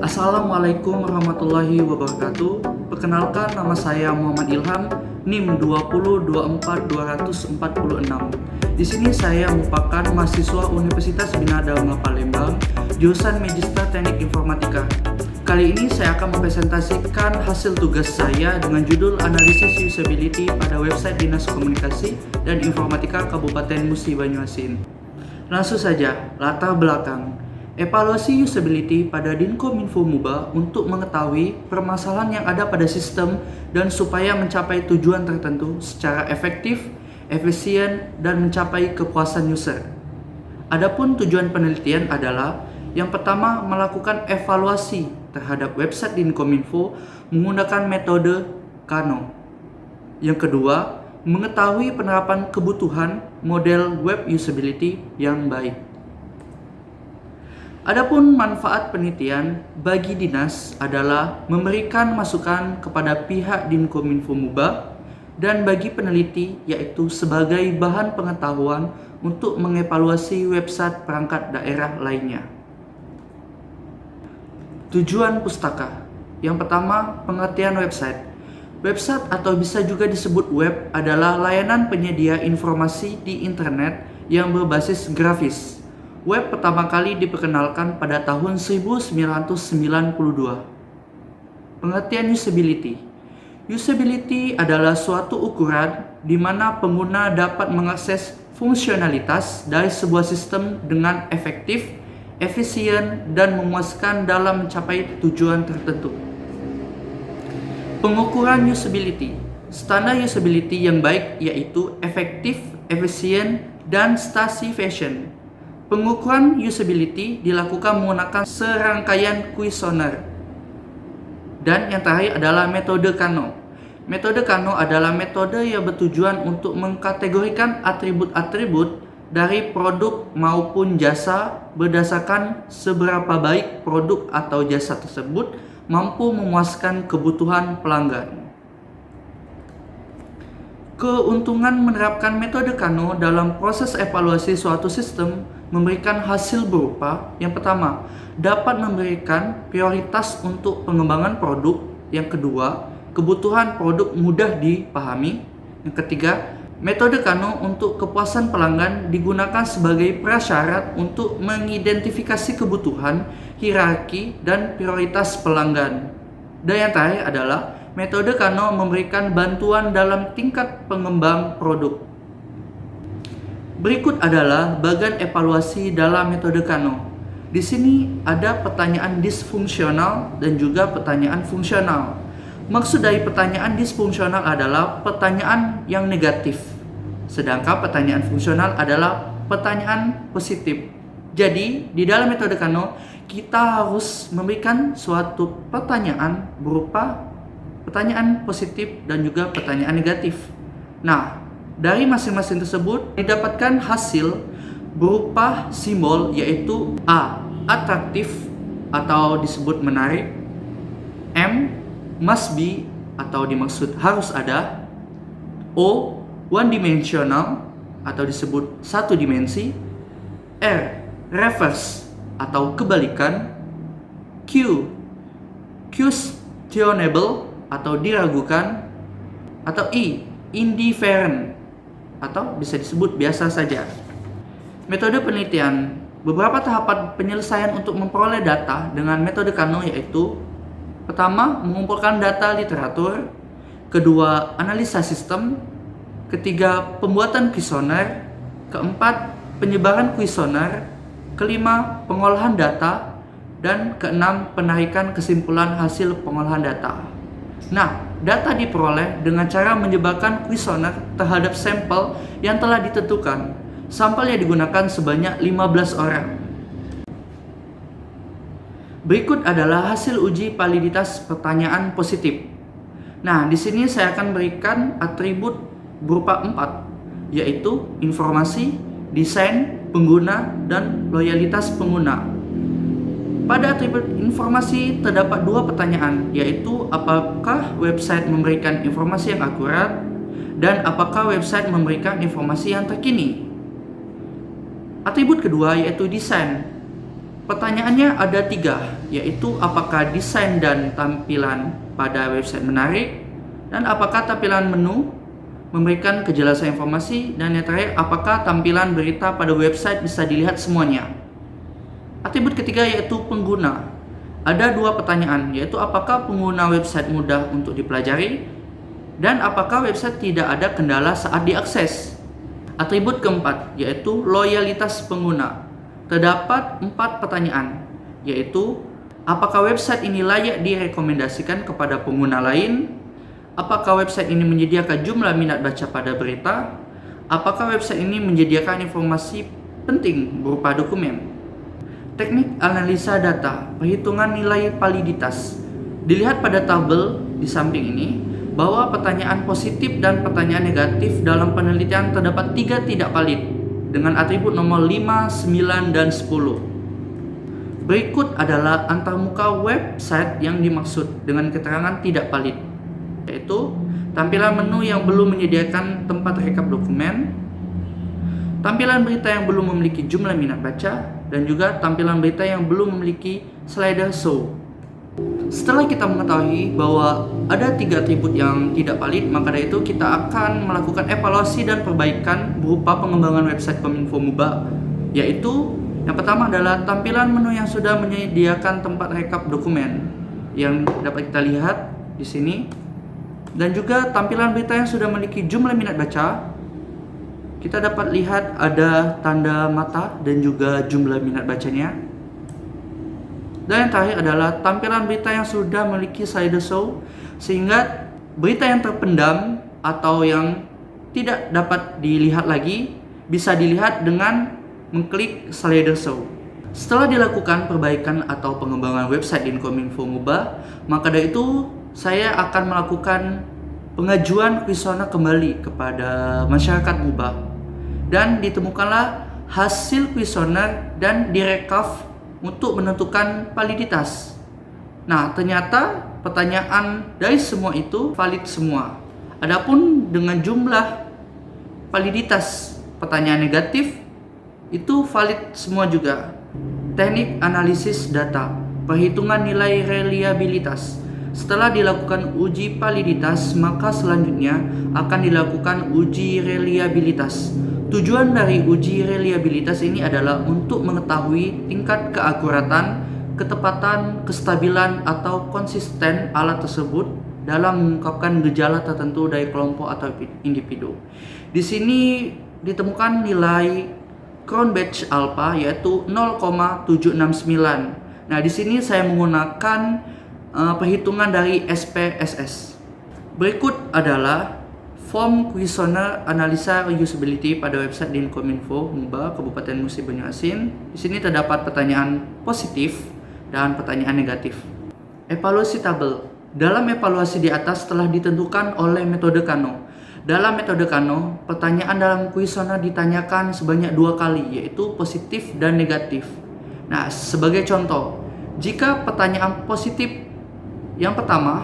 Assalamualaikum warahmatullahi wabarakatuh. Perkenalkan, nama saya Muhammad Ilham, NIM 2024246. Di sini saya merupakan mahasiswa Universitas Bina Dharma Palembang, jurusan Magister Teknik Informatika. Kali ini saya akan mempresentasikan hasil tugas saya dengan judul Analisis Usability pada website Dinas Komunikasi dan Informatika Kabupaten Musi Banyuasin. Langsung saja, latar belakang. Evaluasi usability pada Dinkominfo MUBA untuk mengetahui permasalahan yang ada pada sistem dan supaya mencapai tujuan tertentu secara efektif, efisien, dan mencapai kepuasan user. Adapun tujuan penelitian adalah yang pertama, melakukan evaluasi terhadap website Dinkominfo menggunakan metode Kano. Yang kedua, mengetahui penerapan kebutuhan model web usability yang baik. Adapun manfaat penelitian bagi dinas adalah memberikan masukan kepada pihak Dinkominfo MUBA dan bagi peneliti yaitu sebagai bahan pengetahuan untuk mengevaluasi website perangkat daerah lainnya. Tujuan pustaka. Yang pertama, pengertian website. Website atau bisa juga disebut web adalah layanan penyedia informasi di internet yang berbasis grafis. Web pertama kali diperkenalkan pada tahun 1992. Pengertian usability. Usability adalah suatu ukuran di mana pengguna dapat mengakses fungsionalitas dari sebuah sistem dengan efektif, efisien, dan memuaskan dalam mencapai tujuan tertentu. Pengukuran usability. Standar usability yang baik yaitu efektif, efisien, dan satisfaction. Pengukuran usability dilakukan menggunakan serangkaian kuesioner. Dan yang terakhir adalah metode Kano. Metode Kano adalah metode yang bertujuan untuk mengkategorikan atribut-atribut dari produk maupun jasa berdasarkan seberapa baik produk atau jasa tersebut mampu memuaskan kebutuhan pelanggan. Keuntungan menerapkan metode Kano dalam proses evaluasi suatu sistem memberikan hasil berupa yang pertama, dapat memberikan prioritas untuk pengembangan produk. Yang kedua, kebutuhan produk mudah dipahami. Yang ketiga, metode Kano untuk kepuasan pelanggan digunakan sebagai prasyarat untuk mengidentifikasi kebutuhan, hierarki, dan prioritas pelanggan. Dan yang terakhir adalah metode Kano memberikan bantuan dalam tingkat pengembang produk. Berikut adalah bagian evaluasi dalam metode Kano. Di sini ada pertanyaan disfungsional dan juga pertanyaan fungsional. Maksud dari pertanyaan disfungsional adalah pertanyaan yang negatif, sedangkan pertanyaan fungsional adalah pertanyaan positif. Jadi, di dalam metode Kano, kita harus memberikan suatu pertanyaan berupa pertanyaan positif dan juga pertanyaan negatif. Nah, dari masing-masing tersebut didapatkan hasil berupa simbol yaitu A. Atraktif atau disebut menarik, M. Must be atau dimaksud harus ada, O. One dimensional atau disebut satu dimensi, R. Reverse atau kebalikan, Q. Questionable atau diragukan, atau I. Indifferent atau bisa disebut biasa saja. Metode penelitian. Beberapa tahapan penyelesaian untuk memperoleh data dengan metode Kano yaitu pertama, mengumpulkan data literatur, kedua, analisa sistem, ketiga, pembuatan kuesioner, keempat, penyebaran kuesioner, kelima, pengolahan data, dan keenam, penarikan kesimpulan hasil pengolahan data. Nah, data diperoleh dengan cara menyebarkan kuesioner terhadap sampel yang telah ditentukan. Sampel yang digunakan sebanyak 15 orang. Berikut adalah hasil uji validitas pertanyaan positif. Nah, di sini saya akan berikan atribut berupa 4, yaitu informasi, desain, pengguna, dan loyalitas pengguna. Pada atribut informasi terdapat 2 pertanyaan, yaitu apakah website memberikan informasi yang akurat dan apakah website memberikan informasi yang terkini. Atribut kedua yaitu desain. Pertanyaannya ada 3, yaitu apakah desain dan tampilan pada website menarik, dan apakah tampilan menu memberikan kejelasan informasi, dan yang terakhir, apakah tampilan berita pada website bisa dilihat semuanya. Atribut ketiga yaitu pengguna. Ada 2 pertanyaan, yaitu apakah pengguna website mudah untuk dipelajari, dan apakah website tidak ada kendala saat diakses. Atribut keempat yaitu loyalitas pengguna. Terdapat 4 pertanyaan, yaitu apakah website ini layak direkomendasikan kepada pengguna lain, apakah website ini menyediakan jumlah minat baca pada berita, apakah website ini menyediakan informasi penting berupa dokumen. Teknik analisa data, perhitungan nilai validitas. Dilihat pada tabel di samping ini bahwa pertanyaan positif dan pertanyaan negatif dalam penelitian terdapat 3 tidak valid dengan atribut nomor 5, 9, dan 10. Berikut adalah antarmuka website yang dimaksud dengan keterangan tidak valid, yaitu tampilan menu yang belum menyediakan tempat rekap dokumen, tampilan berita yang belum memiliki jumlah minat baca, dan juga tampilan berita yang belum memiliki slider show. Setelah kita mengetahui bahwa ada 3 atribut yang tidak valid, maka dari itu kita akan melakukan evaluasi dan perbaikan berupa pengembangan website Kominfo MUBA, yaitu yang pertama adalah tampilan menu yang sudah menyediakan tempat rekap dokumen yang dapat kita lihat di sini, dan juga tampilan berita yang sudah memiliki jumlah minat baca. Kita dapat lihat ada tanda mata dan juga jumlah minat bacanya. Dan yang terakhir adalah tampilan berita yang sudah memiliki slider show, sehingga berita yang terpendam atau yang tidak dapat dilihat lagi bisa dilihat dengan mengklik slider show. Setelah dilakukan perbaikan atau pengembangan website di Kominfo MUBA, maka dari itu saya akan melakukan pengajuan kuesioner kembali kepada masyarakat MUBA, dan ditemukanlah hasil kuesioner dan direkaf untuk menentukan validitas. Nah, ternyata pertanyaan dari semua itu valid semua. Adapun dengan jumlah validitas pertanyaan negatif itu valid semua juga. Teknik analisis data, perhitungan nilai reliabilitas. Setelah dilakukan uji validitas, maka selanjutnya akan dilakukan uji reliabilitas. Tujuan dari uji reliabilitas ini adalah untuk mengetahui tingkat keakuratan, ketepatan, kestabilan, atau konsisten alat tersebut dalam mengungkapkan gejala tertentu dari kelompok atau individu. Di sini ditemukan nilai Cronbach alpha yaitu 0,769. Nah, di sini saya menggunakan perhitungan dari SPSS. Berikut adalah form kuesioner analisa reusability pada website Dinkominfo MUBA Kabupaten Musi Banyuasin. Di sini terdapat pertanyaan positif dan pertanyaan negatif. Evaluasi tabel. Dalam evaluasi di atas telah ditentukan oleh metode Kano. Dalam metode Kano, pertanyaan dalam kuesioner ditanyakan sebanyak 2 kali, yaitu positif dan negatif. Nah, sebagai contoh, jika pertanyaan positif yang pertama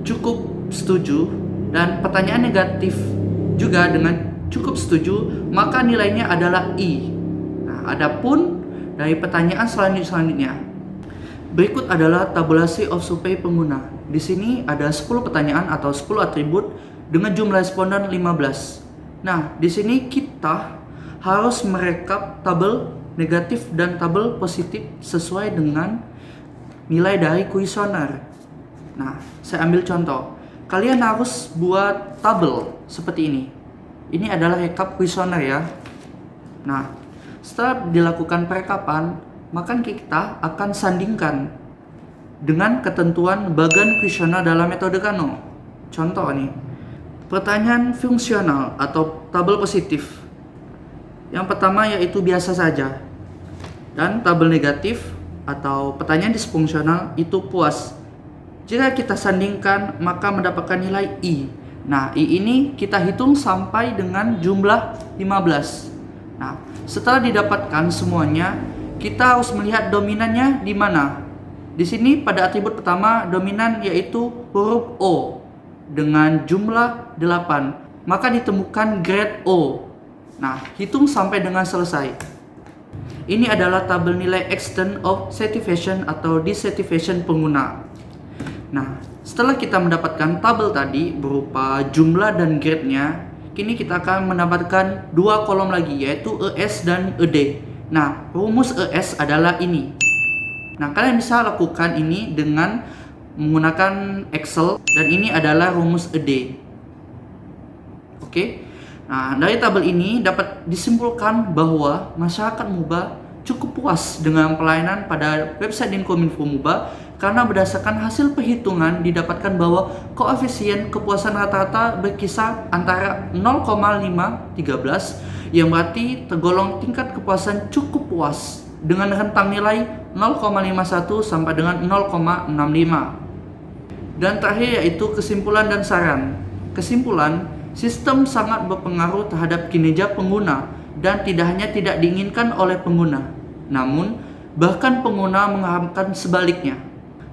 cukup setuju dan pertanyaan negatif juga dengan cukup setuju, maka nilainya adalah I. Nah, adapun dari pertanyaan selanjutnya, berikut adalah tabulasi of survey pengguna. Di sini ada 10 pertanyaan atau 10 atribut dengan jumlah responden 15. Nah, di sini kita harus merekap tabel negatif dan tabel positif sesuai dengan nilai dari kuesioner. Nah, saya ambil contoh. Kalian harus buat tabel seperti ini. Ini adalah rekap kuesioner ya. Nah, setelah dilakukan perekapan, maka kita akan sandingkan dengan ketentuan bagan kuesioner dalam metode Kano. Contoh nih, pertanyaan fungsional atau tabel positif. Yang pertama yaitu biasa saja. Dan tabel negatif atau pertanyaan disfungsional itu puas. Jika kita sandingkan, maka mendapatkan nilai I. Nah, I ini kita hitung sampai dengan jumlah 15. Nah, setelah didapatkan semuanya, kita harus melihat dominannya di mana. Di sini pada atribut pertama, dominan yaitu huruf O dengan jumlah 8. Maka ditemukan grade O. Nah, hitung sampai dengan selesai. Ini adalah tabel nilai extent of satisfaction atau dissatisfaction pengguna. Nah, setelah kita mendapatkan tabel tadi berupa jumlah dan grade-nya, kini kita akan mendapatkan dua kolom lagi, yaitu ES dan ED. Nah, rumus ES adalah ini. Nah, kalian bisa lakukan ini dengan menggunakan Excel, dan ini adalah rumus ED. Oke. Nah, dari tabel ini dapat disimpulkan bahwa masyarakat MUBA cukup puas dengan pelayanan pada website Dinkominfo MUBA karena berdasarkan hasil perhitungan didapatkan bahwa koefisien kepuasan rata-rata berkisar antara 0,513 yang berarti tergolong tingkat kepuasan cukup puas dengan rentang nilai 0,51 sampai dengan 0,65. Dan terakhir yaitu kesimpulan dan saran. Kesimpulan, sistem sangat berpengaruh terhadap kinerja pengguna dan tidak hanya tidak diinginkan oleh pengguna, namun bahkan pengguna mengharapkan sebaliknya.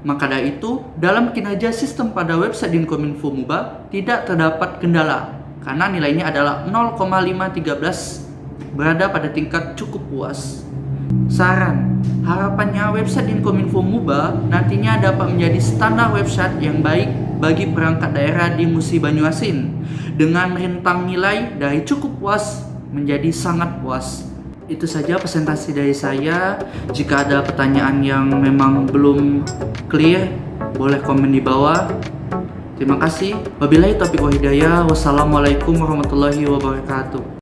Maka dari itu, dalam kinerja sistem pada website Dinkominfo MUBA tidak terdapat kendala karena nilainya adalah 0,513 berada pada tingkat cukup puas. Saran, harapannya website Dinkominfo MUBA nantinya dapat menjadi standar website yang baik bagi perangkat daerah di Musi Banyuasin dengan rentang nilai dari cukup puas menjadi sangat puas. Itu saja presentasi dari saya. Jika ada pertanyaan yang memang belum clear, boleh komen di bawah. Terima kasih. Wabillahi taufiq wal hidayah. Wassalamualaikum warahmatullahi wabarakatuh.